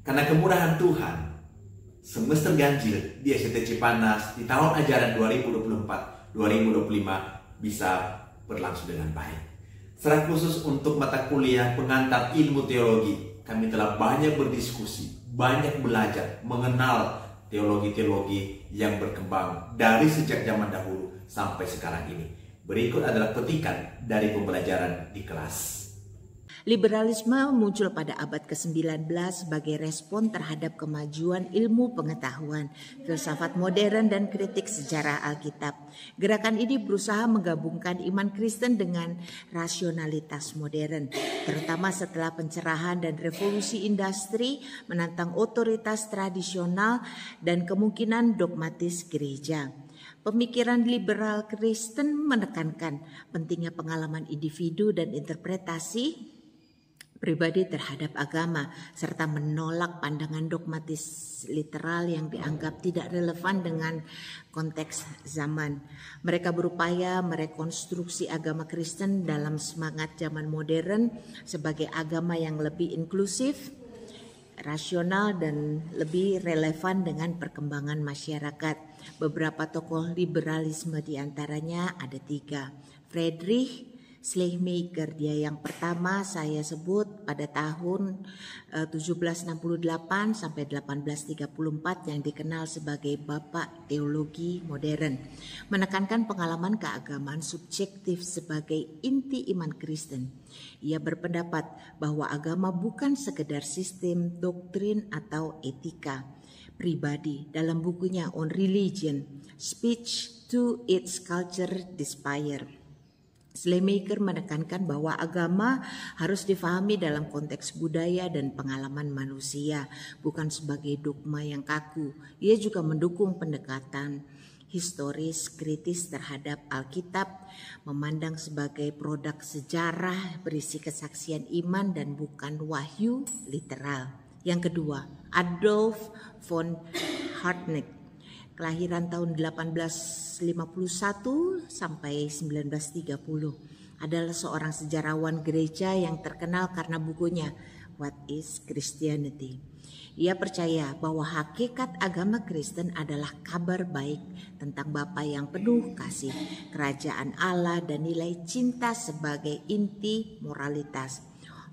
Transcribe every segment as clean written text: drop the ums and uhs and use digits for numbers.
Karena kemurahan Tuhan, semester ganjil di STC Cipanas di tahun ajaran 2024-2025 bisa berlangsung dengan baik. Secara khusus untuk mata kuliah pengantar ilmu teologi, kami telah banyak berdiskusi, banyak belajar, mengenal teologi-teologi yang berkembang dari sejak zaman dahulu sampai sekarang ini. Berikut adalah petikan dari pembelajaran di kelas. Liberalisme muncul pada abad ke-19 sebagai respon terhadap kemajuan ilmu pengetahuan, filsafat modern dan kritik sejarah Alkitab. Gerakan ini berusaha menggabungkan iman Kristen dengan rasionalitas modern, terutama setelah pencerahan dan revolusi industri menantang otoritas tradisional dan kemungkinan dogmatis gereja. Pemikiran liberal Kristen menekankan pentingnya pengalaman individu dan interpretasi pribadi terhadap agama, serta menolak pandangan dogmatis literal yang dianggap tidak relevan dengan konteks zaman. Mereka berupaya merekonstruksi agama Kristen dalam semangat zaman modern sebagai agama yang lebih inklusif, rasional, dan lebih relevan dengan perkembangan masyarakat. Beberapa tokoh liberalisme diantaranya ada 3. Friedrich Schleiermacher, dia yang pertama saya sebut pada tahun 1768 sampai 1834 yang dikenal sebagai Bapak Teologi Modern, menekankan pengalaman keagamaan subjektif sebagai inti iman Kristen. Ia berpendapat bahwa agama bukan sekedar sistem doktrin atau etika pribadi. Dalam bukunya On Religion, Speech to Its Culture Despair, Schleiermacher menekankan bahwa agama harus difahami dalam konteks budaya dan pengalaman manusia, bukan sebagai dogma yang kaku. Ia juga mendukung pendekatan historis kritis terhadap Alkitab, memandang sebagai produk sejarah berisi kesaksian iman dan bukan wahyu literal. Yang kedua, Adolf von Harnack, kelahiran tahun 1851 sampai 1930, adalah seorang sejarawan gereja yang terkenal karena bukunya What is Christianity? Ia percaya bahwa hakikat agama Kristen adalah kabar baik tentang Bapa yang penuh kasih, kerajaan Allah, dan nilai cinta sebagai inti moralitas.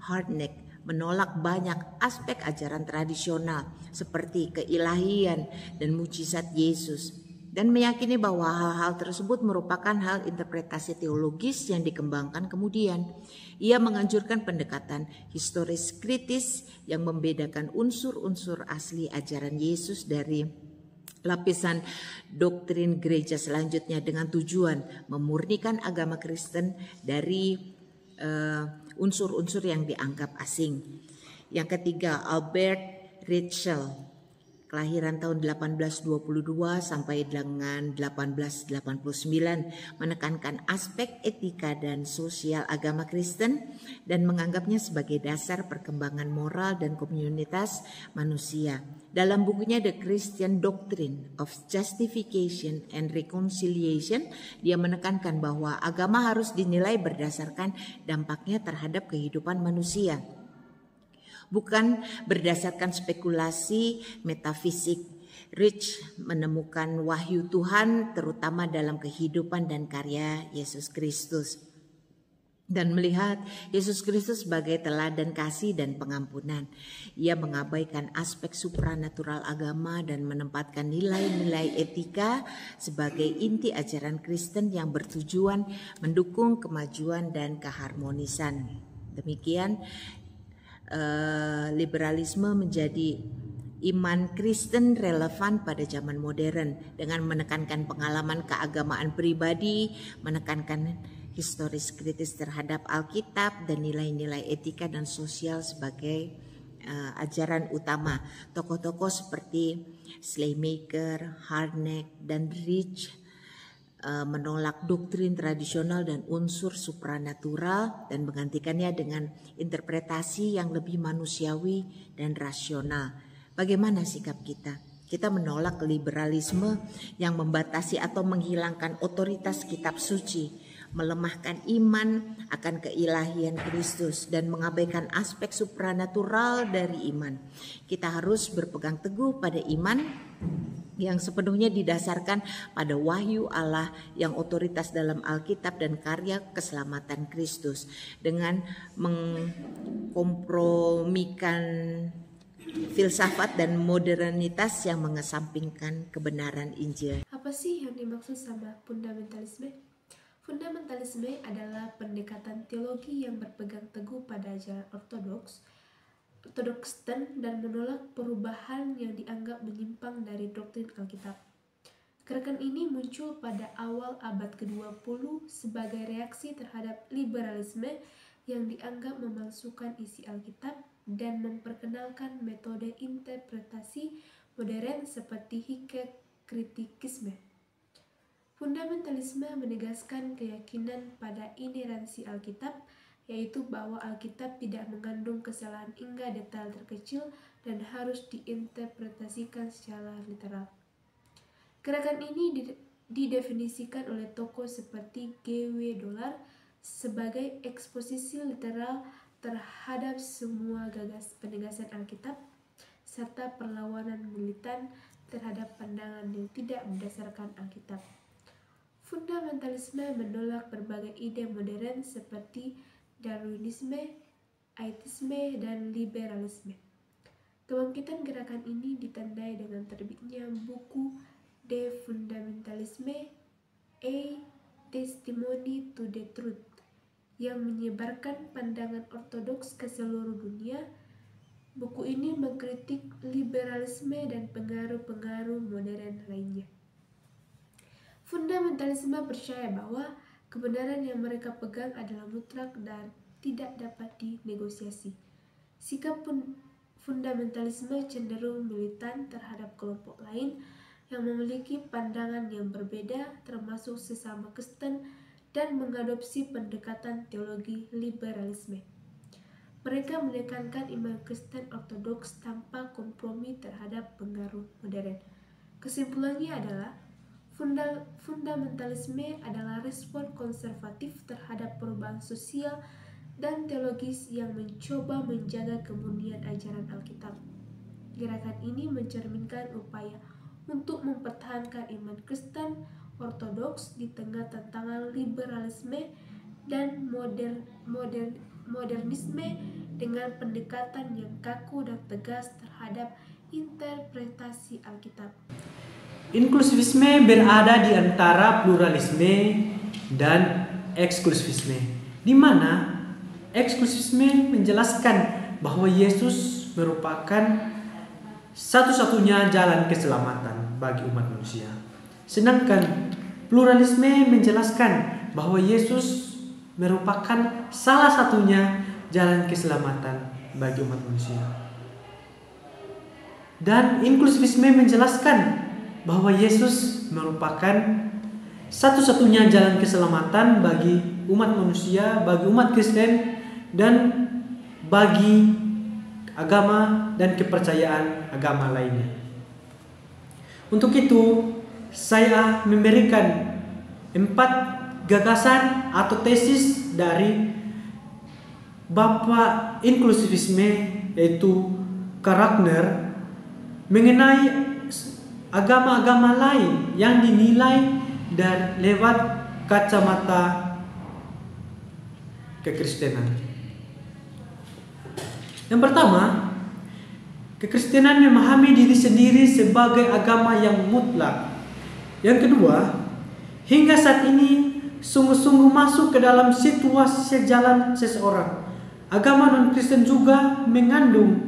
Harnack menolak banyak aspek ajaran tradisional seperti keilahian dan mukjizat Yesus, dan meyakini bahwa hal-hal tersebut merupakan hal interpretasi teologis yang dikembangkan kemudian. Ia menganjurkan pendekatan historis kritis yang membedakan unsur-unsur asli ajaran Yesus dari lapisan doktrin gereja selanjutnya dengan tujuan memurnikan agama Kristen dari unsur-unsur yang dianggap asing. Yang ketiga, Albert Ritschl, kelahiran tahun 1822 sampai dengan 1889, menekankan aspek etika dan sosial agama Kristen dan menganggapnya sebagai dasar perkembangan moral dan komunitas manusia. Dalam bukunya The Christian Doctrine of Justification and Reconciliation, dia menekankan bahwa agama harus dinilai berdasarkan dampaknya terhadap kehidupan manusia, bukan berdasarkan spekulasi metafisik. Rich menemukan wahyu Tuhan terutama dalam kehidupan dan karya Yesus Kristus, dan melihat Yesus Kristus sebagai teladan kasih dan pengampunan. Ia mengabaikan aspek supranatural agama dan menempatkan nilai-nilai etika sebagai inti ajaran Kristen yang bertujuan mendukung kemajuan dan keharmonisan. Demikian liberalisme menjadi iman Kristen relevan pada zaman modern dengan menekankan pengalaman keagamaan pribadi, menekankan historis kritis terhadap Alkitab, dan nilai-nilai etika dan sosial sebagai ajaran utama. Tokoh-tokoh seperti Schleiermacher, Harnack, dan Rich menolak doktrin tradisional dan unsur supranatural dan menggantikannya dengan interpretasi yang lebih manusiawi dan rasional. Bagaimana sikap kita? Kita menolak liberalisme yang membatasi atau menghilangkan otoritas kitab suci, melemahkan iman akan keilahian Kristus dan mengabaikan aspek supranatural dari iman. Kita harus berpegang teguh pada iman yang sepenuhnya didasarkan pada wahyu Allah yang otoritas dalam Alkitab dan karya keselamatan Kristus, dengan mengkompromikan filsafat dan modernitas yang mengesampingkan kebenaran Injil. Apa sih yang dimaksud sama fundamentalisme? Fundamentalisme adalah pendekatan teologi yang berpegang teguh pada ajaran Ortodoks dan menolak perubahan yang dianggap menyimpang dari doktrin Alkitab. Gerakan ini muncul pada awal abad ke-20 sebagai reaksi terhadap liberalisme yang dianggap memalsukan isi Alkitab dan memperkenalkan metode interpretasi modern seperti hikekritikisme. Fundamentalisme menegaskan keyakinan pada ineransi Alkitab, yaitu bahwa Alkitab tidak mengandung kesalahan hingga detail terkecil dan harus diinterpretasikan secara literal. Gerakan ini didefinisikan oleh tokoh seperti G.W. Dollar sebagai eksposisi literal terhadap semua penegasan Alkitab, serta perlawanan militan terhadap pandangan yang tidak berdasarkan Alkitab. Fundamentalisme menolak berbagai ide modern seperti Darwinisme, ateisme, dan liberalisme. Kebangkitan gerakan ini ditandai dengan terbitnya buku De Fundamentalisme, A Testimony to the Truth, yang menyebarkan pandangan ortodoks ke seluruh dunia. Buku ini mengkritik liberalisme dan pengaruh-pengaruh modern lainnya. Fundamentalisme percaya bahwa kebenaran yang mereka pegang adalah mutlak dan tidak dapat dinegosiasi. Sikap fundamentalisme cenderung militan terhadap kelompok lain yang memiliki pandangan yang berbeda, termasuk sesama Kristen, dan mengadopsi pendekatan teologi liberalisme. Mereka menekankan iman Kristen Ortodoks tanpa kompromi terhadap pengaruh modern. Kesimpulannya adalah fundamentalisme adalah respon konservatif terhadap perubahan sosial dan teologis yang mencoba menjaga kemurnian ajaran Alkitab. Gerakan ini mencerminkan upaya untuk mempertahankan iman Kristen Ortodoks di tengah tantangan liberalisme dan modernisme dengan pendekatan yang kaku dan tegas terhadap interpretasi Alkitab. Inklusivisme berada di antara pluralisme dan eksklusivisme, di mana eksklusivisme menjelaskan bahwa Yesus merupakan satu-satunya jalan keselamatan bagi umat manusia. Sedangkan pluralisme menjelaskan bahwa Yesus merupakan salah satunya jalan keselamatan bagi umat manusia. Dan inklusivisme menjelaskan bahwa Yesus merupakan satu-satunya jalan keselamatan bagi umat manusia, bagi umat Kristen, dan bagi agama dan kepercayaan agama lainnya. Untuk itu, saya memberikan 4 gagasan atau tesis dari Bapak inklusivisme, yaitu Karakner, mengenai agama-agama lain yang dinilai dan lewat kacamata kekristenan. Yang pertama, kekristenan memahami diri sendiri sebagai agama yang mutlak. Yang kedua, hingga saat ini sungguh-sungguh masuk ke dalam situasi sejalan seseorang. Agama non-Kristen juga mengandung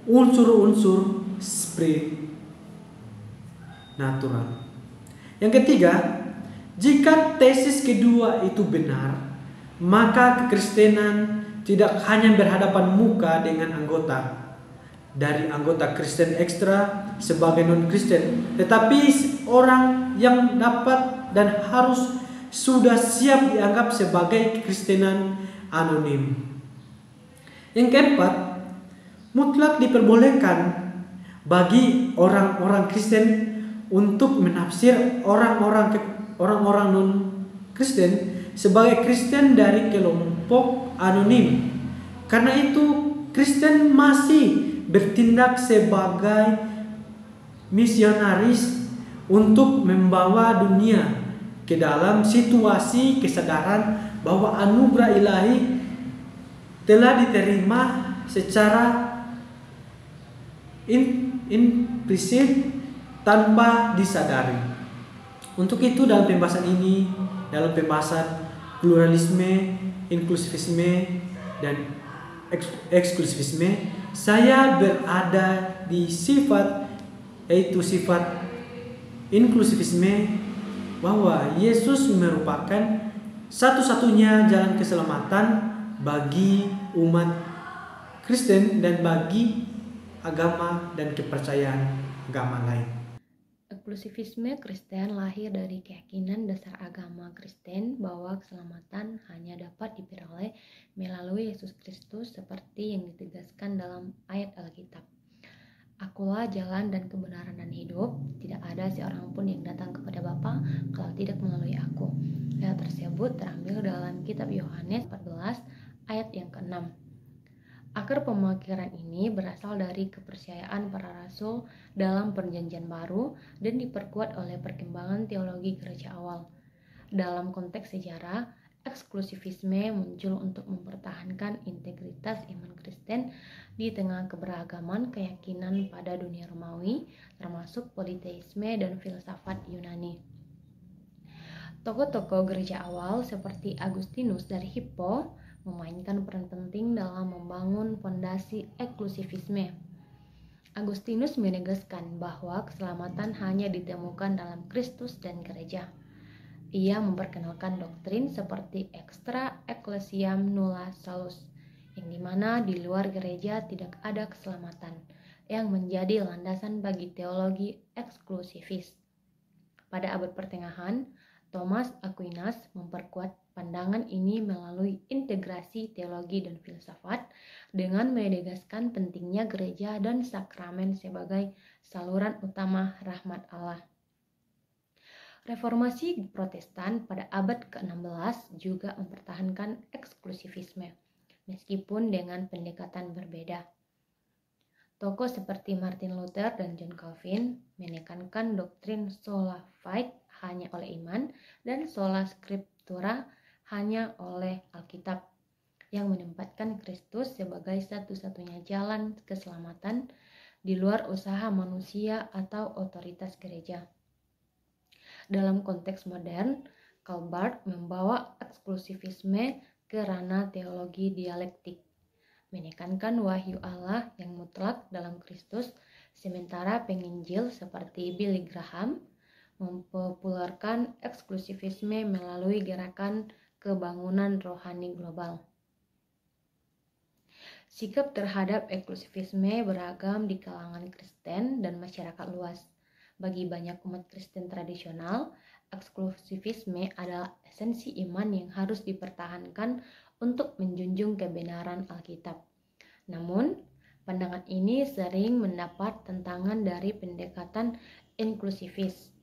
unsur-unsur natural. Yang ketiga, jika tesis kedua itu benar, maka kekristenan tidak hanya berhadapan muka dengan anggota dari anggota Kristen ekstra sebagai non-Kristen, tetapi orang yang dapat dan harus sudah siap dianggap sebagai kekristenan anonim. Yang keempat, mutlak diperbolehkan bagi orang-orang Kristen untuk menafsir orang-orang Kristen sebagai Kristen dari kelompok anonim. Karena itu Kristen masih bertindak sebagai misionaris untuk membawa dunia ke dalam situasi kesadaran bahwa anugerah ilahi telah diterima secara implisit tanpa disadari. Untuk itu dalam pembahasan ini, dalam pembahasan pluralisme, inklusivisme, dan eksklusivisme, saya berada di sifat, yaitu sifat inklusivisme, bahwa Yesus merupakan satu-satunya jalan keselamatan bagi umat Kristen dan bagi agama dan kepercayaan agama lain. Eksklusivisme Kristen lahir dari keyakinan dasar agama Kristen bahwa keselamatan hanya dapat diperoleh melalui Yesus Kristus seperti yang ditegaskan dalam ayat Alkitab. Akulah jalan dan kebenaran dan hidup, tidak ada seorang pun yang datang kepada Bapa kalau tidak melalui aku. Ayat tersebut terambil dalam kitab Yohanes 14 ayat yang ke-6. Akar pemikiran ini berasal dari kepercayaan para rasul dalam Perjanjian Baru dan diperkuat oleh perkembangan teologi gereja awal. Dalam konteks sejarah, eksklusivisme muncul untuk mempertahankan integritas iman Kristen di tengah keberagaman keyakinan pada dunia Romawi, termasuk politeisme dan filsafat Yunani. Tokoh-tokoh gereja awal seperti Agustinus dari Hippo memainkan peran penting dalam membangun fondasi eksklusivisme. Agustinus menegaskan bahwa keselamatan hanya ditemukan dalam Kristus dan gereja. Ia memperkenalkan doktrin seperti extra ecclesiam nulla salus, yang dimana di luar gereja tidak ada keselamatan, yang menjadi landasan bagi teologi eksklusivis. Pada abad pertengahan, Thomas Aquinas memperkuat pandangan ini melalui integrasi teologi dan filsafat dengan menegaskan pentingnya gereja dan sakramen sebagai saluran utama rahmat Allah. Reformasi Protestan pada abad ke-16 juga mempertahankan eksklusivisme, meskipun dengan pendekatan berbeda. Tokoh seperti Martin Luther dan John Calvin menekankan doktrin sola fide hanya oleh iman dan sola scriptura hanya oleh Alkitab, yang menempatkan Kristus sebagai satu-satunya jalan keselamatan di luar usaha manusia atau otoritas gereja. Dalam konteks modern, Karl Barth membawa eksklusivisme ke ranah teologi dialektik, menekankan wahyu Allah yang mutlak dalam Kristus, sementara penginjil seperti Billy Graham mempopulerkan eksklusivisme melalui gerakan kebangunan rohani global. Sikap terhadap eksklusivisme beragam di kalangan Kristen dan masyarakat luas. Bagi banyak umat Kristen tradisional, eksklusivisme adalah esensi iman yang harus dipertahankan untuk menjunjung kebenaran Alkitab. Namun, pandangan ini sering mendapat tentangan dari pendekatan inklusivis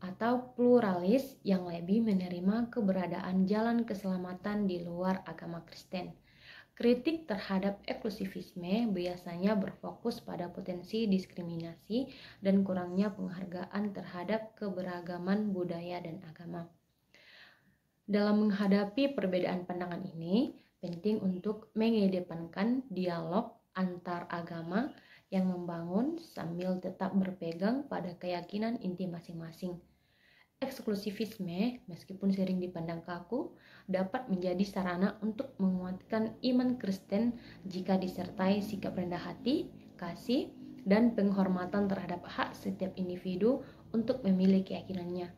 atau pluralis yang lebih menerima keberadaan jalan keselamatan di luar agama Kristen. Kritik terhadap eksklusivisme biasanya berfokus pada potensi diskriminasi dan kurangnya penghargaan terhadap keberagaman budaya dan agama. Dalam menghadapi perbedaan pandangan ini, penting untuk mengedepankan dialog antar agama yang membangun sambil tetap berpegang pada keyakinan inti masing-masing. Eksklusivisme, meskipun sering dipandang kaku, dapat menjadi sarana untuk menguatkan iman Kristen jika disertai sikap rendah hati, kasih, dan penghormatan terhadap hak setiap individu untuk memilih keyakinannya.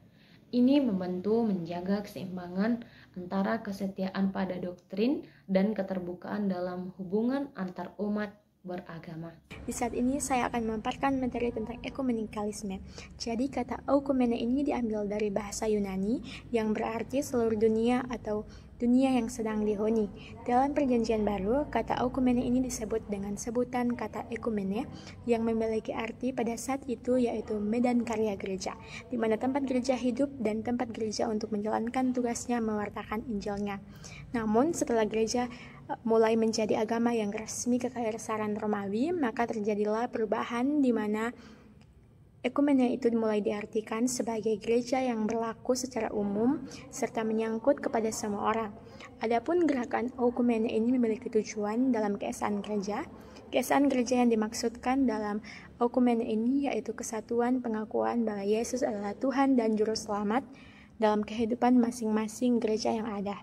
Ini membantu menjaga keseimbangan antara kesetiaan pada doktrin dan keterbukaan dalam hubungan antar umat beragama. Di saat ini saya akan memaparkan materi tentang ekumenikalisme. Jadi kata oikumene ini diambil dari bahasa Yunani yang berarti seluruh dunia atau dunia yang sedang dihuni. Dalam Perjanjian Baru, kata okumene ini disebut dengan sebutan kata ekumene yang memiliki arti pada saat itu yaitu medan karya gereja, di mana tempat gereja hidup dan tempat gereja untuk menjalankan tugasnya mewartakan Injilnya. Namun setelah gereja mulai menjadi agama yang resmi kekaisaran Romawi, maka terjadilah perubahan di mana ekumene itu mulai diartikan sebagai gereja yang berlaku secara umum serta menyangkut kepada semua orang. Adapun gerakan okumene ini memiliki tujuan dalam keesaan gereja. Keesaan gereja yang dimaksudkan dalam okumene ini yaitu kesatuan pengakuan bahwa Yesus adalah Tuhan dan Juru Selamat dalam kehidupan masing-masing gereja yang ada.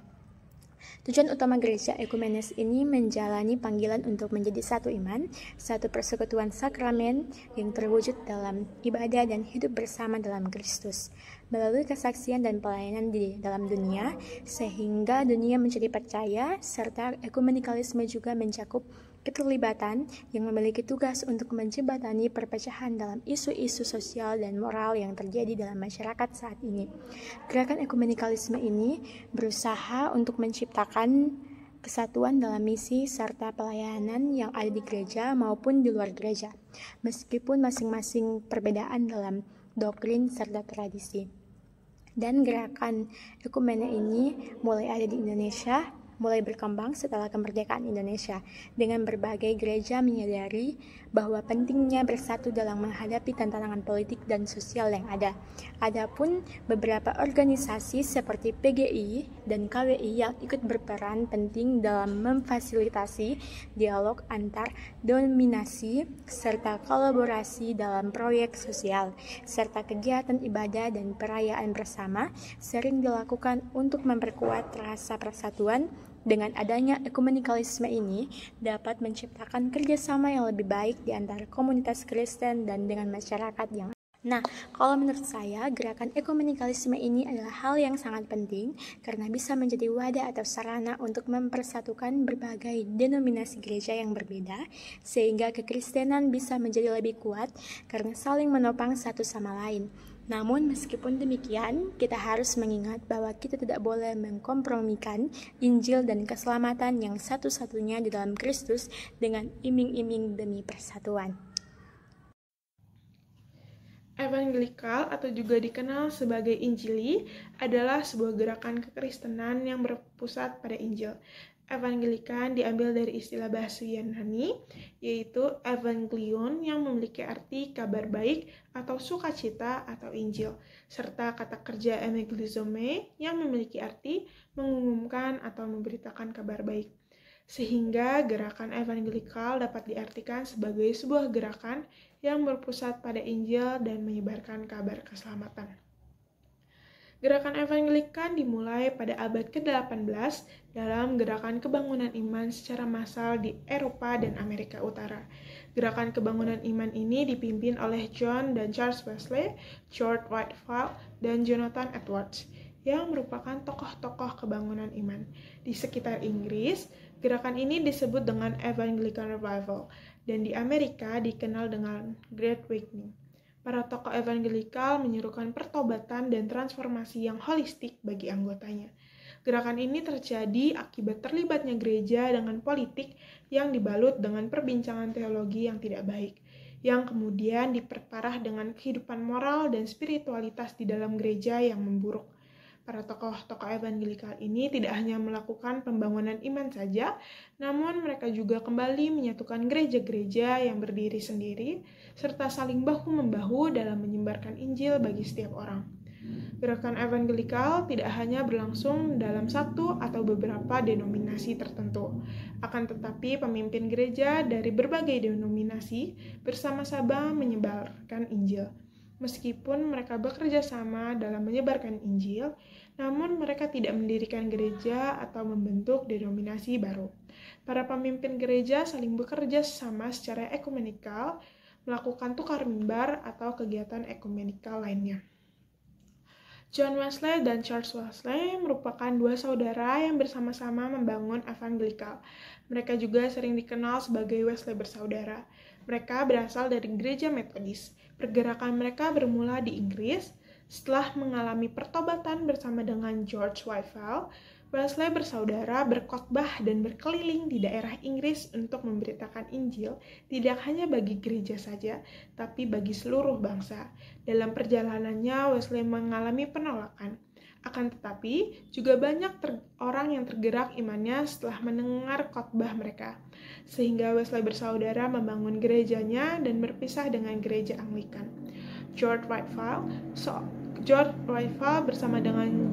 Tujuan utama gereja ekumenes ini menjalani panggilan untuk menjadi satu iman, satu persekutuan sakramen yang terwujud dalam ibadah dan hidup bersama dalam Kristus, melalui kesaksian dan pelayanan di dalam dunia, sehingga dunia menjadi percaya, serta ekumenikalisme juga mencakup keterlibatan yang memiliki tugas untuk menjembatani perpecahan dalam isu-isu sosial dan moral yang terjadi dalam masyarakat saat ini. Gerakan ekumenikalisme ini berusaha untuk menciptakan kesatuan dalam misi serta pelayanan yang ada di gereja maupun di luar gereja, meskipun masing-masing perbedaan dalam doktrin serta tradisi. Dan gerakan ekumene ini mulai ada di Indonesia, mulai berkembang setelah kemerdekaan Indonesia, dengan berbagai gereja menyadari bahwa pentingnya bersatu dalam menghadapi tantangan politik dan sosial yang ada. Adapun beberapa organisasi seperti PGI dan KWI yang ikut berperan penting dalam memfasilitasi dialog antar denominasi serta kolaborasi dalam proyek sosial, serta kegiatan ibadah dan perayaan bersama sering dilakukan untuk memperkuat rasa persatuan. Dengan adanya ekumenikalisme ini dapat menciptakan kerjasama yang lebih baik di antara komunitas Kristen dan dengan masyarakat yang. Nah, kalau menurut saya, gerakan ekumenikalisme ini adalah hal yang sangat penting karena bisa menjadi wadah atau sarana untuk mempersatukan berbagai denominasi gereja yang berbeda, sehingga kekristenan bisa menjadi lebih kuat karena saling menopang satu sama lain. Namun meskipun demikian, kita harus mengingat bahwa kita tidak boleh mengkompromikan Injil dan keselamatan yang satu-satunya di dalam Kristus dengan iming-iming demi persatuan. Evangelikal atau juga dikenal sebagai Injili adalah sebuah gerakan kekristenan yang berpusat pada Injil. Evangelikan diambil dari istilah bahasa Yunani, yaitu evangelion yang memiliki arti kabar baik atau sukacita atau Injil, serta kata kerja evangelizome yang memiliki arti mengumumkan atau memberitakan kabar baik. Sehingga gerakan evangelikal dapat diartikan sebagai sebuah gerakan yang berpusat pada Injil dan menyebarkan kabar keselamatan. Gerakan evangelikan dimulai pada abad ke-18 dalam gerakan kebangunan iman secara massal di Eropa dan Amerika Utara. Gerakan kebangunan iman ini dipimpin oleh John dan Charles Wesley, George Whitefield, dan Jonathan Edwards, yang merupakan tokoh-tokoh kebangunan iman. Di sekitar Inggris, gerakan ini disebut dengan Evangelical Revival, dan di Amerika dikenal dengan Great Awakening. Para tokoh evangelikal menyerukan pertobatan dan transformasi yang holistik bagi anggotanya. Gerakan ini terjadi akibat terlibatnya gereja dengan politik yang dibalut dengan perbincangan teologi yang tidak baik, yang kemudian diperparah dengan kehidupan moral dan spiritualitas di dalam gereja yang memburuk. Para tokoh-tokoh evangelikal ini tidak hanya melakukan pembangunan iman saja, namun mereka juga kembali menyatukan gereja-gereja yang berdiri sendiri, serta saling bahu-membahu dalam menyebarkan Injil bagi setiap orang. Gerakan evangelikal tidak hanya berlangsung dalam satu atau beberapa denominasi tertentu, akan tetapi pemimpin gereja dari berbagai denominasi bersama-sama menyebarkan Injil. Meskipun mereka bekerja sama dalam menyebarkan Injil, namun mereka tidak mendirikan gereja atau membentuk denominasi baru. Para pemimpin gereja saling bekerja sama secara ekumenikal, melakukan tukar mimbar atau kegiatan ekumenikal lainnya. John Wesley dan Charles Wesley merupakan dua saudara yang bersama-sama membangun evangelikal. Mereka juga sering dikenal sebagai Wesley bersaudara. Mereka berasal dari gereja Metodis. Pergerakan mereka bermula di Inggris. Setelah mengalami pertobatan bersama dengan George Whitefield, Wesley bersaudara berkhotbah dan berkeliling di daerah Inggris untuk memberitakan Injil tidak hanya bagi gereja saja, tapi bagi seluruh bangsa. Dalam perjalanannya, Wesley mengalami penolakan. Akan tetapi, juga banyak orang yang tergerak imannya setelah mendengar khotbah mereka. Sehingga Wesley bersaudara membangun gerejanya dan berpisah dengan gereja Anglikan. George Whitefield bersama dengan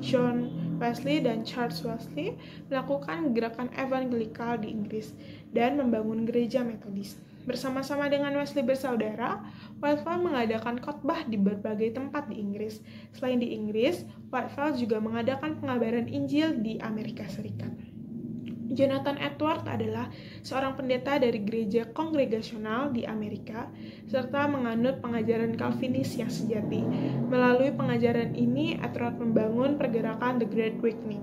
John Wesley dan Charles Wesley melakukan gerakan evangelikal di Inggris dan membangun gereja Metodis. Bersama-sama dengan Wesley bersaudara, Whitefield mengadakan khotbah di berbagai tempat di Inggris. Selain di Inggris, Whitefield juga mengadakan pengabaran Injil di Amerika Serikat. Jonathan Edwards adalah seorang pendeta dari gereja kongregasional di Amerika, serta menganut pengajaran Calvinis yang sejati. Melalui pengajaran ini, Edwards membangun pergerakan The Great Awakening.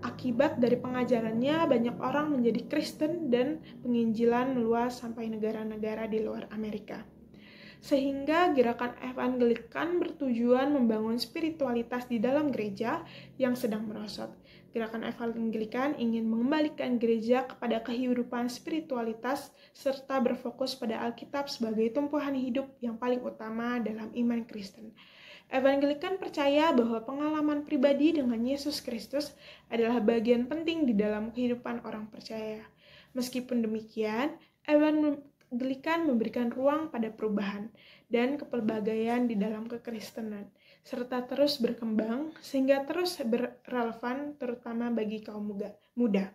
Akibat dari pengajarannya, banyak orang menjadi Kristen dan penginjilan meluas sampai negara-negara di luar Amerika. Sehingga gerakan evangelikan bertujuan membangun spiritualitas di dalam gereja yang sedang merosot. Gerakan evangelikan ingin mengembalikan gereja kepada kehidupan spiritualitas serta berfokus pada Alkitab sebagai tumpuan hidup yang paling utama dalam iman Kristen. Evangelikan percaya bahwa pengalaman pribadi dengan Yesus Kristus adalah bagian penting di dalam kehidupan orang percaya. Meskipun demikian, Evangelikan memberikan ruang pada perubahan dan kepelbagaian di dalam kekristenan, serta terus berkembang sehingga terus berrelevan terutama bagi kaum muda.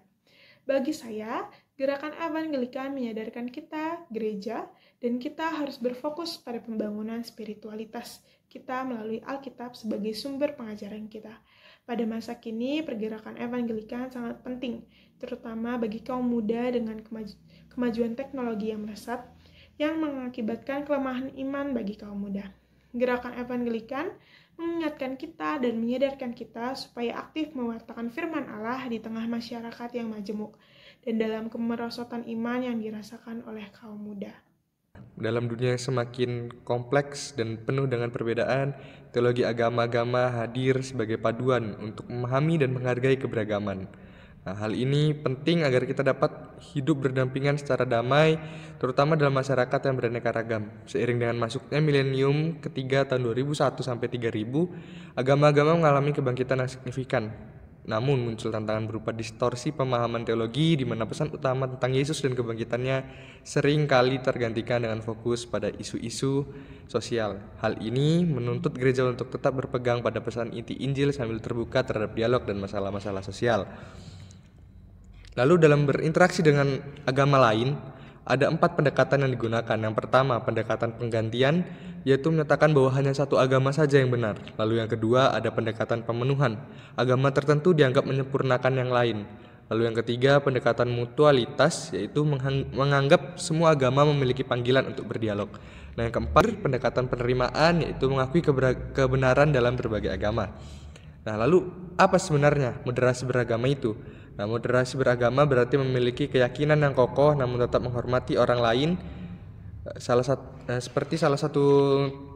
Bagi saya, gerakan Evangelikan menyadarkan kita, gereja, dan kita harus berfokus pada pembangunan spiritualitas kita melalui Alkitab sebagai sumber pengajaran kita. Pada masa kini, pergerakan Evangelikan sangat penting, terutama bagi kaum muda dengan kemajuan teknologi yang melesat, yang mengakibatkan kelemahan iman bagi kaum muda. Gerakan Evangelikan mengingatkan kita dan menyadarkan kita supaya aktif mewartakan firman Allah di tengah masyarakat yang majemuk dan dalam kemerosotan iman yang dirasakan oleh kaum muda. Dalam dunia yang semakin kompleks dan penuh dengan perbedaan, teologi agama-agama hadir sebagai paduan untuk memahami dan menghargai keberagaman. Nah, hal ini penting agar kita dapat hidup berdampingan secara damai, terutama dalam masyarakat yang beraneka ragam. Seiring dengan masuknya milenium ketiga tahun 2001 sampai 3000, agama-agama mengalami kebangkitan yang signifikan. Namun muncul tantangan berupa distorsi pemahaman teologi di mana pesan utama tentang Yesus dan kebangkitannya sering kali tergantikan dengan fokus pada isu-isu sosial. Hal ini menuntut gereja untuk tetap berpegang pada pesan inti Injil sambil terbuka terhadap dialog dan masalah-masalah sosial. Lalu dalam berinteraksi dengan agama lain, ada 4 pendekatan yang digunakan. Yang pertama, pendekatan penggantian, yaitu menyatakan bahwa hanya satu agama saja yang benar. Lalu yang kedua, ada pendekatan pemenuhan. Agama tertentu dianggap menyempurnakan yang lain. Lalu yang ketiga, pendekatan mutualitas, yaitu menganggap semua agama memiliki panggilan untuk berdialog. Nah, yang keempat, pendekatan penerimaan, yaitu mengakui kebenaran dalam berbagai agama. Nah, lalu apa sebenarnya moderasi beragama itu? Nah, moderasi beragama berarti memiliki keyakinan yang kokoh namun tetap menghormati orang lain. Seperti salah satu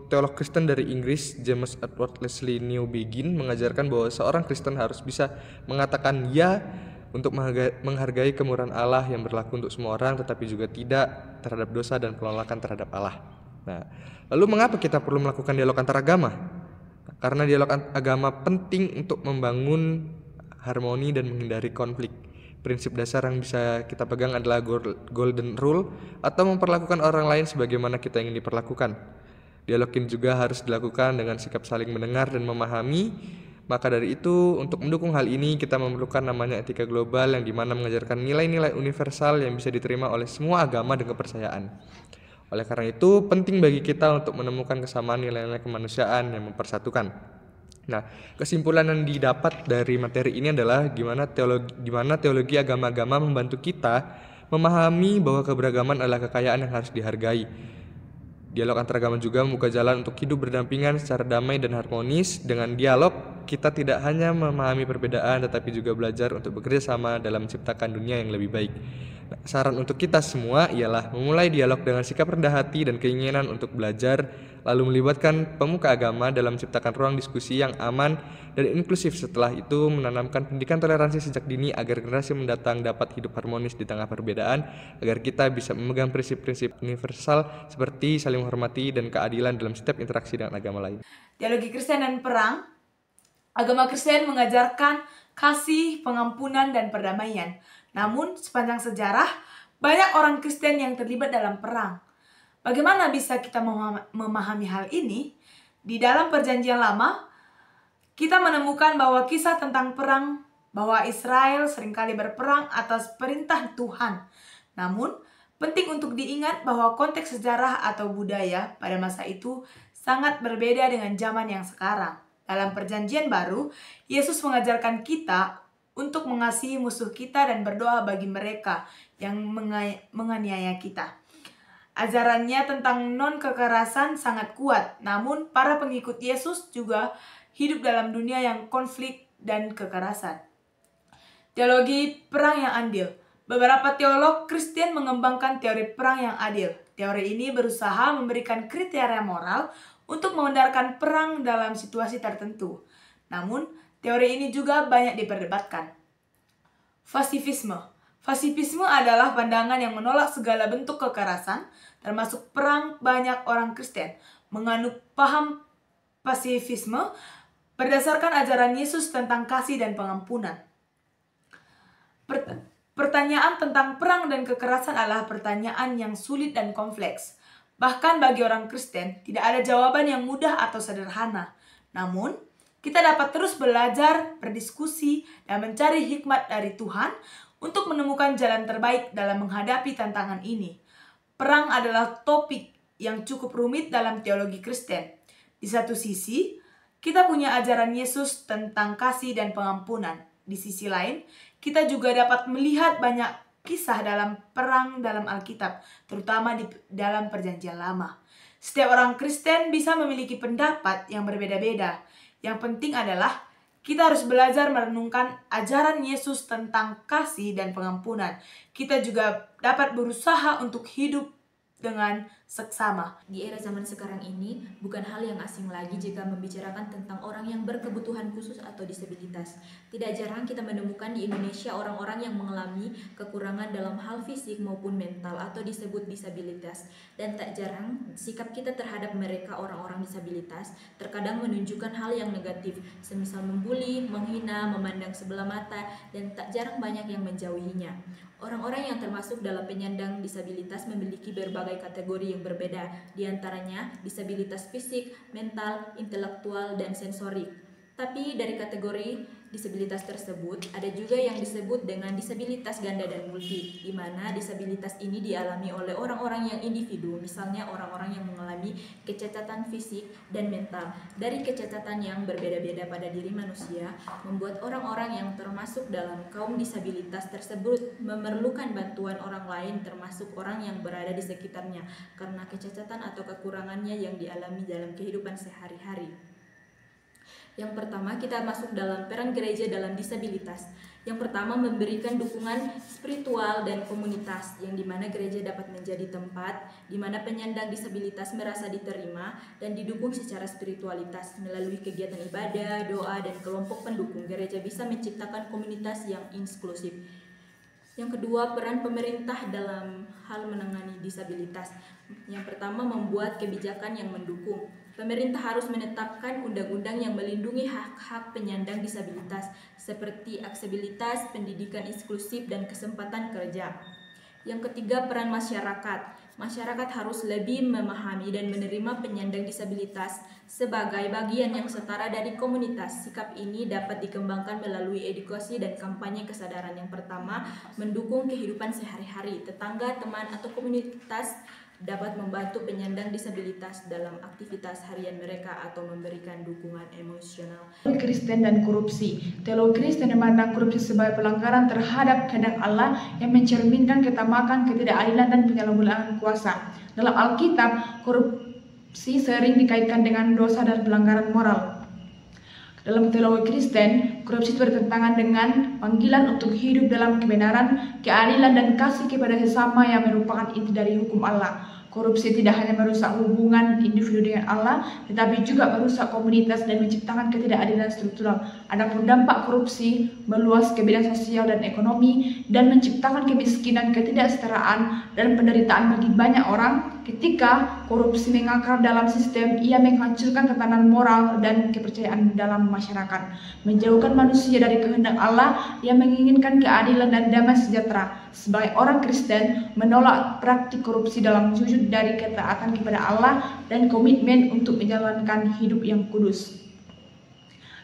teolog Kristen dari Inggris, James Edward Leslie Newbegin, mengajarkan bahwa seorang Kristen harus bisa mengatakan ya untuk menghargai kemurahan Allah yang berlaku untuk semua orang, tetapi juga tidak terhadap dosa dan penolakan terhadap Allah. Nah, lalu mengapa kita perlu melakukan dialog antar agama? Karena dialog agama penting untuk membangun harmoni dan menghindari konflik. Prinsip dasar yang bisa kita pegang adalah golden rule atau memperlakukan orang lain sebagaimana kita ingin diperlakukan. Dialog ini juga harus dilakukan dengan sikap saling mendengar dan memahami. Maka dari itu, untuk mendukung hal ini kita memerlukan namanya etika global yang dimana mengajarkan nilai-nilai universal yang bisa diterima oleh semua agama dan kepercayaan. Oleh karena itu, penting bagi kita untuk menemukan kesamaan nilai-nilai kemanusiaan yang mempersatukan. Nah, kesimpulan yang didapat dari materi ini adalah gimana teologi agama-agama membantu kita memahami bahwa keberagaman adalah kekayaan yang harus dihargai. Dialog antaragama juga membuka jalan untuk hidup berdampingan secara damai dan harmonis. Dengan dialog, kita tidak hanya memahami perbedaan tetapi juga belajar untuk bekerja sama dalam menciptakan dunia yang lebih baik. Saran untuk kita semua ialah memulai dialog dengan sikap rendah hati dan keinginan untuk belajar, lalu melibatkan pemuka agama dalam menciptakan ruang diskusi yang aman dan inklusif. Setelah itu, menanamkan pendidikan toleransi sejak dini agar generasi mendatang dapat hidup harmonis di tengah perbedaan, agar kita bisa memegang prinsip-prinsip universal seperti saling menghormati dan keadilan dalam setiap interaksi dengan agama lain. Teologi Kristen dan perang. Agama Kristen mengajarkan kasih, pengampunan, dan perdamaian. Namun, sepanjang sejarah, banyak orang Kristen yang terlibat dalam perang. Bagaimana bisa kita memahami hal ini? Di dalam Perjanjian Lama, kita menemukan bahwa kisah tentang perang, bahwa Israel seringkali berperang atas perintah Tuhan. Namun, penting untuk diingat bahwa konteks sejarah atau budaya pada masa itu sangat berbeda dengan zaman yang sekarang. Dalam Perjanjian Baru, Yesus mengajarkan kita untuk mengasihi musuh kita dan berdoa bagi mereka yang menganiaya kita. Ajarannya tentang non-kekerasan sangat kuat, namun para pengikut Yesus juga hidup dalam dunia yang konflik dan kekerasan. Teologi perang yang adil. Beberapa teolog Kristen mengembangkan teori perang yang adil. Teori ini berusaha memberikan kriteria moral untuk mengendalikan perang dalam situasi tertentu. Namun, teori ini juga banyak diperdebatkan. Pasifisme. Pasifisme adalah pandangan yang menolak segala bentuk kekerasan, termasuk perang. Banyak orang Kristen menganut paham pasifisme berdasarkan ajaran Yesus tentang kasih dan pengampunan. Pertanyaan tentang perang dan kekerasan adalah pertanyaan yang sulit dan kompleks. Bahkan bagi orang Kristen, tidak ada jawaban yang mudah atau sederhana. Namun, kita dapat terus belajar, berdiskusi, dan mencari hikmat dari Tuhan untuk menemukan jalan terbaik dalam menghadapi tantangan ini. Perang adalah topik yang cukup rumit dalam teologi Kristen. Di satu sisi, kita punya ajaran Yesus tentang kasih dan pengampunan. Di sisi lain, kita juga dapat melihat banyak kisah dalam perang dalam Alkitab, terutama di dalam Perjanjian Lama. Setiap orang Kristen bisa memiliki pendapat yang berbeda-beda. Yang penting adalah kita harus belajar merenungkan ajaran Yesus tentang kasih dan pengampunan. Kita juga dapat berusaha untuk hidup dengan seksama. Di era zaman sekarang ini, bukan hal yang asing lagi jika membicarakan tentang orang yang berkebutuhan khusus atau disabilitas. Tidak jarang kita menemukan di Indonesia orang-orang yang mengalami kekurangan dalam hal fisik maupun mental atau disebut disabilitas. Dan tak jarang sikap kita terhadap mereka orang-orang disabilitas terkadang menunjukkan hal yang negatif, semisal membuli, menghina, memandang sebelah mata, dan tak jarang banyak yang menjauhinya. Orang-orang yang termasuk dalam penyandang disabilitas memiliki berbagai kategori yang berbeda, diantaranya disabilitas fisik, mental, intelektual, dan sensorik. Tapi dari kategori disabilitas tersebut, ada juga yang disebut dengan disabilitas ganda dan multi, di mana disabilitas ini dialami oleh orang-orang yang individu, misalnya orang-orang yang mengalami kecacatan fisik dan mental. Dari kecacatan yang berbeda-beda pada diri manusia, membuat orang-orang yang termasuk dalam kaum disabilitas tersebut memerlukan bantuan orang lain, termasuk orang yang berada di sekitarnya, karena kecacatan atau kekurangannya yang dialami dalam kehidupan sehari-hari. Yang pertama, kita masuk dalam peran gereja dalam disabilitas. Yang pertama, memberikan dukungan spiritual dan komunitas, yang dimana gereja dapat menjadi tempat di mana penyandang disabilitas merasa diterima dan didukung secara spiritualitas. Melalui kegiatan ibadah, doa, dan kelompok pendukung, gereja bisa menciptakan komunitas yang inklusif. Yang kedua, peran pemerintah dalam hal menangani disabilitas. Yang pertama, membuat kebijakan yang mendukung. Pemerintah harus menetapkan undang-undang yang melindungi hak-hak penyandang disabilitas, seperti aksesibilitas, pendidikan inklusif, dan kesempatan kerja. Yang ketiga, peran masyarakat. Masyarakat harus lebih memahami dan menerima penyandang disabilitas sebagai bagian yang setara dari komunitas. Sikap ini dapat dikembangkan melalui edukasi dan kampanye kesadaran. Yang pertama, mendukung kehidupan sehari-hari. Tetangga, teman, atau komunitas dapat membantu penyandang disabilitas dalam aktivitas harian mereka atau memberikan dukungan emosional. Kristen dan korupsi. Teologi Kristen memandang korupsi sebagai pelanggaran terhadap kehendak Allah yang mencerminkan ketamakan, ketidakadilan, dan penyalahgunaan kuasa. Dalam Alkitab, korupsi sering dikaitkan dengan dosa dan pelanggaran moral. Dalam teologi Kristen, korupsi bertentangan dengan panggilan untuk hidup dalam kebenaran, keadilan, dan kasih kepada sesama yang merupakan inti dari hukum Allah. Korupsi tidak hanya merusak hubungan individu dengan Allah, tetapi juga merusak komunitas dan menciptakan ketidakadilan struktural. Adapun dampak korupsi meluas ke bidang sosial dan ekonomi dan menciptakan kemiskinan, ketidaksetaraan, dan penderitaan bagi banyak orang. Ketika korupsi mengakar dalam sistem, ia menghancurkan tatanan moral dan kepercayaan dalam masyarakat, menjauhkan manusia dari kehendak Allah yang menginginkan keadilan dan damai sejahtera. Sebagai orang Kristen, menolak praktik korupsi dalam wujud dari ketaatan kepada Allah dan komitmen untuk menjalankan hidup yang kudus.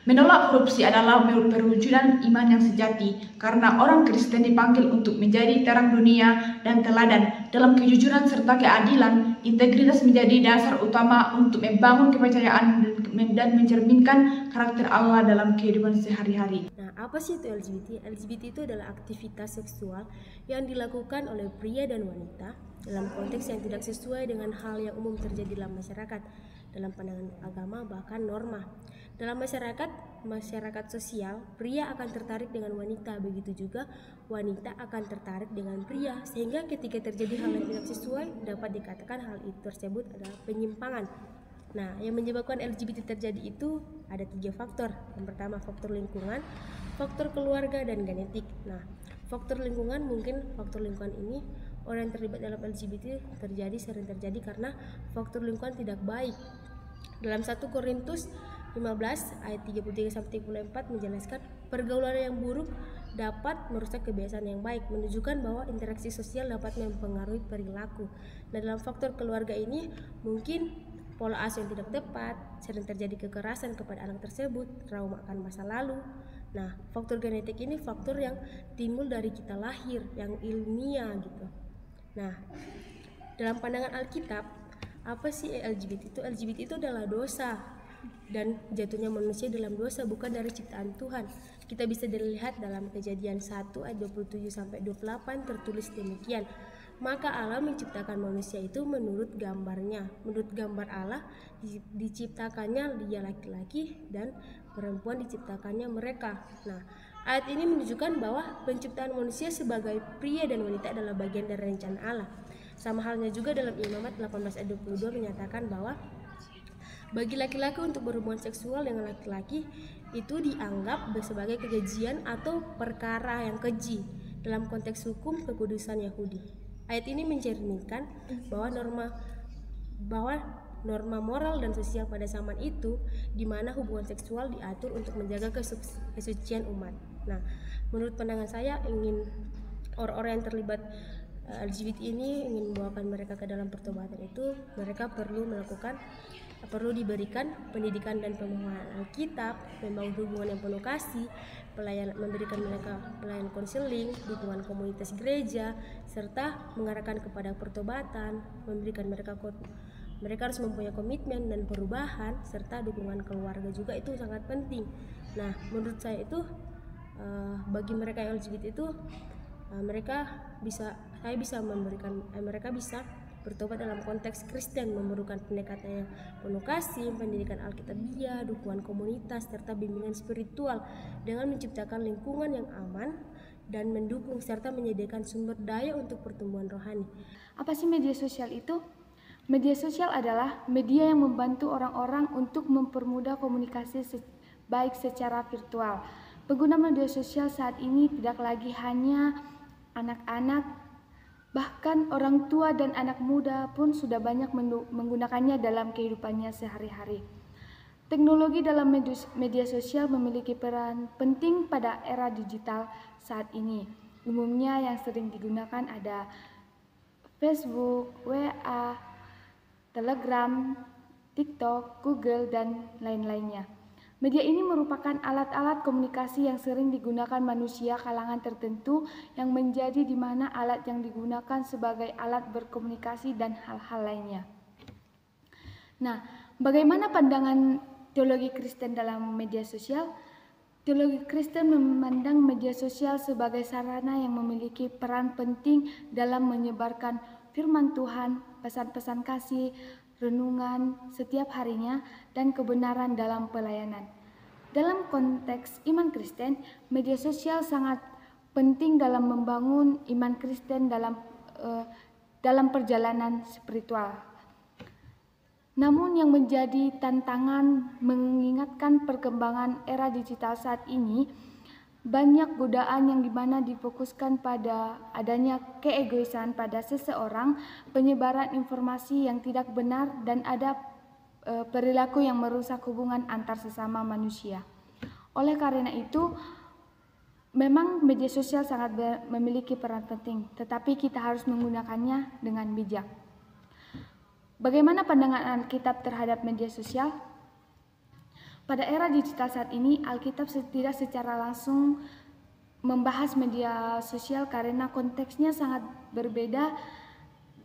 Menolak korupsi adalah perwujudan iman yang sejati, karena orang Kristen dipanggil untuk menjadi terang dunia dan teladan dalam kejujuran serta keadilan. Integritas menjadi dasar utama untuk membangun kepercayaan dan mencerminkan karakter Allah dalam kehidupan sehari-hari. Nah, apa sih itu LGBT? LGBT itu adalah aktivitas seksual yang dilakukan oleh pria dan wanita dalam konteks yang tidak sesuai dengan hal yang umum terjadi dalam masyarakat, dalam pandangan agama bahkan norma. Dalam masyarakat sosial, pria akan tertarik dengan wanita, begitu juga wanita akan tertarik dengan pria, sehingga ketika terjadi hal yang tidak sesuai, dapat dikatakan hal itu tersebut adalah penyimpangan. Nah, yang menyebabkan LGBT terjadi itu ada 3 faktor. Yang pertama, faktor lingkungan, faktor keluarga, dan genetik. Nah, faktor lingkungan, mungkin faktor lingkungan ini orang yang terlibat dalam LGBT sering terjadi karena faktor lingkungan tidak baik. Dalam 1 Korintus 15 ayat 33-34 menjelaskan pergaulan yang buruk dapat merusak kebiasaan yang baik, menunjukkan bahwa interaksi sosial dapat mempengaruhi perilaku. Nah, dalam faktor keluarga ini mungkin pola asuh yang tidak tepat, sering terjadi kekerasan kepada anak tersebut, trauma akan masa lalu. Nah, faktor genetik ini faktor yang timbul dari kita lahir, yang ilmiah gitu. Nah, dalam pandangan Alkitab, apa sih LGBT itu? LGBT itu adalah dosa dan jatuhnya manusia dalam dosa, bukan dari ciptaan Tuhan. Kita bisa dilihat dalam Kejadian 1 ayat 27-28 tertulis demikian. Maka Allah menciptakan manusia itu menurut gambarnya. Menurut gambar Allah diciptakannya dia laki-laki dan perempuan diciptakannya mereka. Nah, ayat ini menunjukkan bahwa penciptaan manusia sebagai pria dan wanita adalah bagian dari rencana Allah. Sama halnya juga dalam Imamat 18 ayat 22 menyatakan bahwa bagi laki-laki untuk berhubungan seksual dengan laki-laki itu dianggap sebagai kekejian atau perkara yang keji dalam konteks hukum kekudusan Yahudi. Ayat ini mencerminkan bahwa norma moral dan sosial pada zaman itu di mana hubungan seksual diatur untuk menjaga kesucian umat. Nah, menurut pandangan saya, ingin orang-orang yang terlibat LGBT ini ingin membawakan mereka ke dalam pertobatan itu, mereka perlu diberikan pendidikan dan pemahaman Alkitab, membangun hubungan yang penuh kasih, memberikan mereka pelayanan konseling, dukungan komunitas gereja, serta mengarahkan kepada pertobatan, memberikan mereka harus mempunyai komitmen dan perubahan, serta dukungan keluarga juga itu sangat penting. Nah, menurut saya itu bagi mereka yang LGBT itu mereka bisa bertobat dalam konteks Kristen, memerlukan pendekatan yang penuh kasih, pendidikan Alkitabiah, dukungan komunitas, serta bimbingan spiritual dengan menciptakan lingkungan yang aman dan mendukung serta menyediakan sumber daya untuk pertumbuhan rohani. Apa sih media sosial itu? Media sosial adalah media yang membantu orang-orang untuk mempermudah komunikasi baik secara virtual. Pengguna media sosial saat ini tidak lagi hanya anak-anak, bahkan orang tua dan anak muda pun sudah banyak menggunakannya dalam kehidupannya sehari-hari. Teknologi dalam media sosial memiliki peran penting pada era digital saat ini. Umumnya yang sering digunakan ada Facebook, WA, Telegram, TikTok, Google, dan lain-lainnya. Media ini merupakan alat-alat komunikasi yang sering digunakan manusia kalangan tertentu yang menjadi di mana alat yang digunakan sebagai alat berkomunikasi dan hal-hal lainnya. Nah, bagaimana pandangan teologi Kristen dalam media sosial? Teologi Kristen memandang media sosial sebagai sarana yang memiliki peran penting dalam menyebarkan firman Tuhan, pesan-pesan kasih, renungan setiap harinya, dan kebenaran dalam pelayanan. Dalam konteks iman Kristen, media sosial sangat penting dalam membangun iman Kristen dalam perjalanan spiritual. Namun yang menjadi tantangan mengingatkan perkembangan era digital saat ini, banyak godaan yang dimana difokuskan pada adanya keegoisan pada seseorang, penyebaran informasi yang tidak benar, dan ada perilaku yang merusak hubungan antar sesama manusia. Oleh karena itu, memang media sosial sangat memiliki peran penting, tetapi kita harus menggunakannya dengan bijak. Bagaimana pandangan Alkitab terhadap media sosial? Pada era digital saat ini, Alkitab tidak secara langsung membahas media sosial karena konteksnya sangat berbeda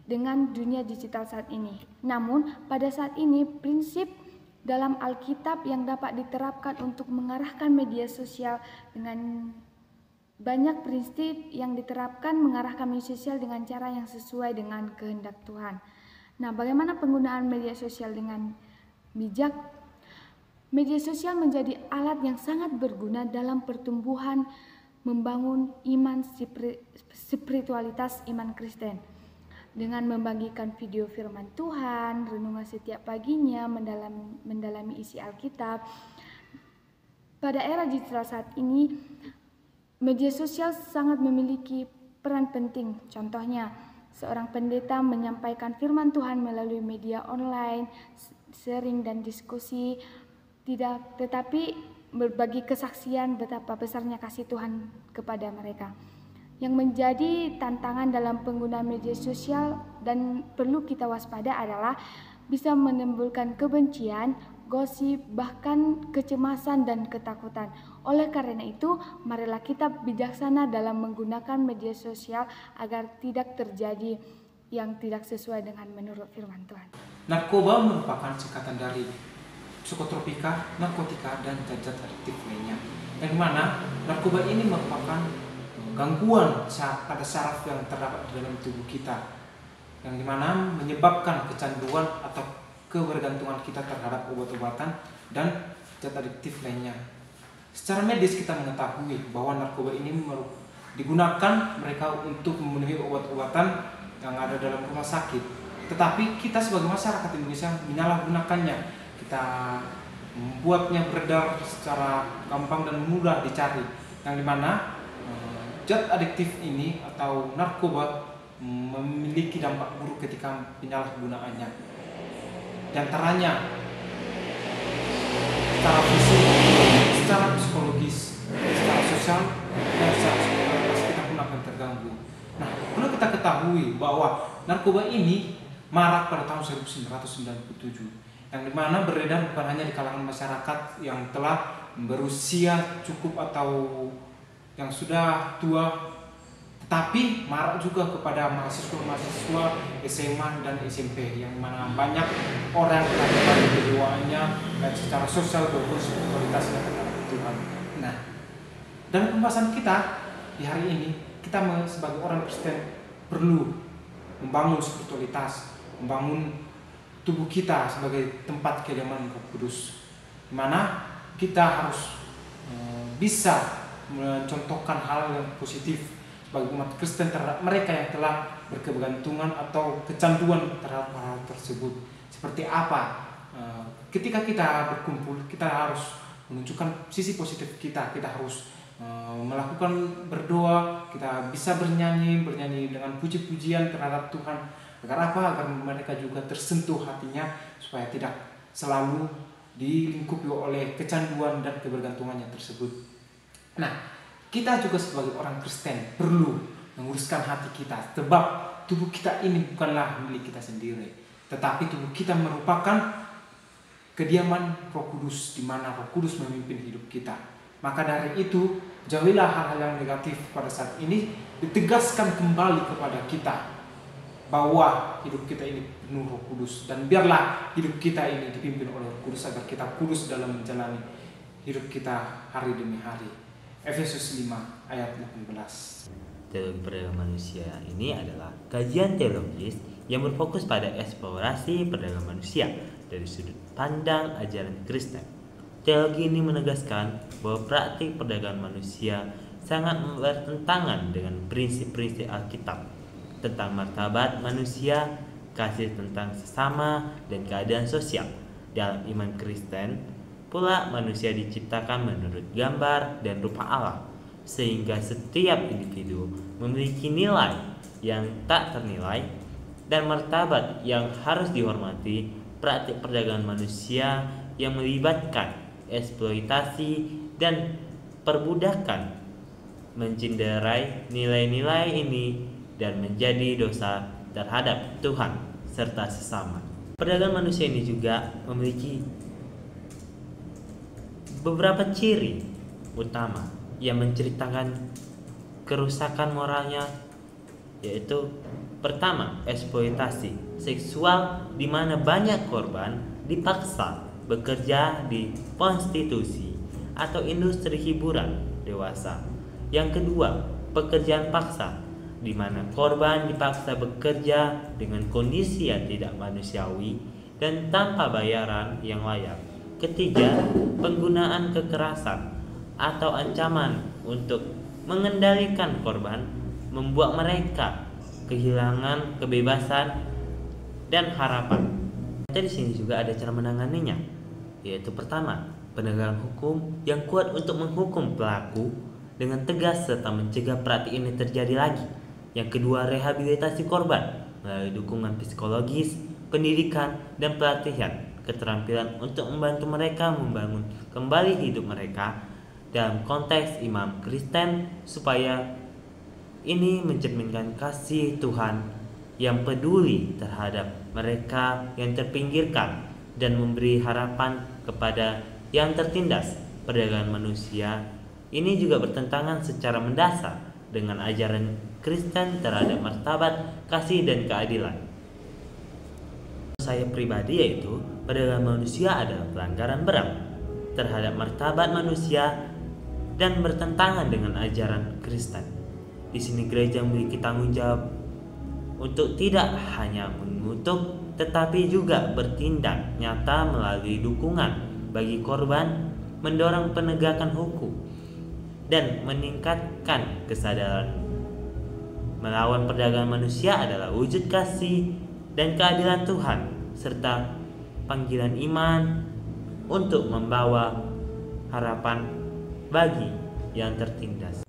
dengan dunia digital saat ini. Namun, pada saat ini prinsip dalam Alkitab yang dapat diterapkan untuk mengarahkan media sosial dengan banyak prinsip yang diterapkan mengarahkan media sosial dengan cara yang sesuai dengan kehendak Tuhan. Nah, bagaimana penggunaan media sosial dengan bijak? Media sosial menjadi alat yang sangat berguna dalam pertumbuhan membangun iman spiritualitas iman Kristen. Dengan membagikan video firman Tuhan, renungan setiap paginya, mendalami isi Alkitab. Pada era digital saat ini, media sosial sangat memiliki peran penting. Contohnya, seorang pendeta menyampaikan firman Tuhan melalui media online, sharing dan diskusi, tetapi berbagi kesaksian betapa besarnya kasih Tuhan kepada mereka. Yang menjadi tantangan dalam penggunaan media sosial dan perlu kita waspada adalah bisa menimbulkan kebencian, gosip, bahkan kecemasan dan ketakutan. Oleh karena itu, marilah kita bijaksana dalam menggunakan media sosial agar tidak terjadi yang tidak sesuai dengan menurut firman Tuhan. Narkoba merupakan singkatan dari psikotropika, narkotika, dan zat adiktif lainnya. Yang mana narkoba ini merupakan gangguan pada saraf yang terdapat di dalam tubuh kita, yang dimana menyebabkan kecanduan atau kebergantungan kita terhadap obat-obatan dan zat adiktif lainnya. Secara medis kita mengetahui bahwa narkoba ini digunakan mereka untuk memenuhi obat-obatan yang ada dalam rumah sakit. Tetapi kita sebagai masyarakat Indonesia menyalahgunakannya. Kita membuatnya beredar secara gampang dan mudah dicari, yang dimana zat adiktif ini atau narkoba memiliki dampak buruk ketika penyalahgunaannya. Di antaranya secara fisik, secara psikologis, secara sosial, dan secara psikologis kita pun akan terganggu. Nah, perlu kita ketahui bahwa narkoba ini marak pada tahun 1997, yang dimana beredar bukan hanya di kalangan masyarakat yang telah berusia cukup atau yang sudah tua, tetapi marak juga kepada mahasiswa-mahasiswa SMA dan SMP, yang mana banyak orang yang terlibat kejiwaannya dan secara sosial maupun spiritualitasnya terhadap Tuhan. Nah, dalam pembahasan kita di hari ini, kita sebagai orang Kristen perlu membangun spiritualitas, membangun tubuh kita sebagai tempat kediaman Roh Kudus, di mana kita harus bisa mencontohkan hal yang positif bagi umat Kristen terhadap mereka yang telah berkebergantungan atau kecanduan terhadap hal tersebut. Seperti apa? Ketika kita berkumpul, kita harus menunjukkan sisi positif kita. Kita harus melakukan berdoa, kita bisa bernyanyi dengan puji-pujian terhadap Tuhan. Agar apa? Agar mereka juga tersentuh hatinya, supaya tidak selalu dilingkupi oleh kecanduan dan kebergantungannya tersebut. Nah, kita juga sebagai orang Kristen perlu menguruskan hati kita, sebab tubuh kita ini bukanlah milik kita sendiri, tetapi tubuh kita merupakan kediaman Roh Kudus, di mana Roh Kudus memimpin hidup kita. Maka dari itu, jauhilah hal-hal yang negatif pada saat ini, ditegaskan kembali kepada kita bahwa hidup kita ini penuh Roh Kudus, dan biarlah hidup kita ini dipimpin oleh Roh Kudus agar kita kudus dalam menjalani hidup kita hari demi hari. Efesus 5 ayat 18. Teologi perdagangan manusia ini adalah kajian teologis yang berfokus pada eksplorasi perdagangan manusia dari sudut pandang ajaran Kristen. Teologi ini menegaskan bahwa praktik perdagangan manusia sangat bertentangan dengan prinsip-prinsip Alkitab tentang martabat manusia, kasih tentang sesama, dan keadaan sosial. Dalam iman Kristen, pula manusia diciptakan menurut gambar dan rupa Allah, sehingga setiap individu memiliki nilai yang tak ternilai dan martabat yang harus dihormati. Praktik perdagangan manusia yang melibatkan eksploitasi dan perbudakan mencinderai nilai-nilai ini dan menjadi dosa terhadap Tuhan serta sesama. Perdagangan manusia ini juga memiliki beberapa ciri utama yang menceritakan kerusakan moralnya, yaitu pertama, eksploitasi seksual di mana banyak korban dipaksa bekerja di prostitusi atau industri hiburan dewasa. Yang kedua, pekerjaan paksa di mana korban dipaksa bekerja dengan kondisi yang tidak manusiawi dan tanpa bayaran yang layak. Ketiga, penggunaan kekerasan atau ancaman untuk mengendalikan korban membuat mereka kehilangan kebebasan dan harapan. Di sini juga ada cara menanganinya, yaitu pertama, penegakan hukum yang kuat untuk menghukum pelaku dengan tegas serta mencegah praktik ini terjadi lagi. Yang kedua, rehabilitasi korban melalui dukungan psikologis, pendidikan, dan pelatihan keterampilan untuk membantu mereka membangun kembali hidup mereka dalam konteks iman Kristen, supaya ini mencerminkan kasih Tuhan yang peduli terhadap mereka yang terpinggirkan dan memberi harapan kepada yang tertindas. Perdagangan manusia ini juga bertentangan secara mendasar dengan ajaran Kristen terhadap martabat, kasih, dan keadilan. Saya pribadi, yaitu perdagangan manusia adalah pelanggaran berat terhadap martabat manusia dan bertentangan dengan ajaran Kristen. Di sini gereja memiliki tanggung jawab untuk tidak hanya mengutuk tetapi juga bertindak nyata melalui dukungan bagi korban, mendorong penegakan hukum, dan meningkatkan kesadaran. Melawan perdagangan manusia adalah wujud kasih dan keadilan Tuhan serta panggilan iman untuk membawa harapan bagi yang tertindas.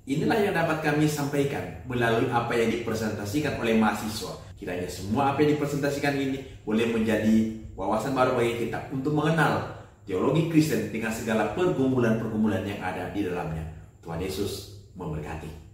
Inilah yang dapat kami sampaikan melalui apa yang dipresentasikan oleh mahasiswa. Kiranya semua apa yang dipresentasikan ini boleh menjadi wawasan baru bagi kita untuk mengenal teologi Kristen dengan segala pergumulan-pergumulan yang ada di dalamnya. Tuhan Yesus memberkati.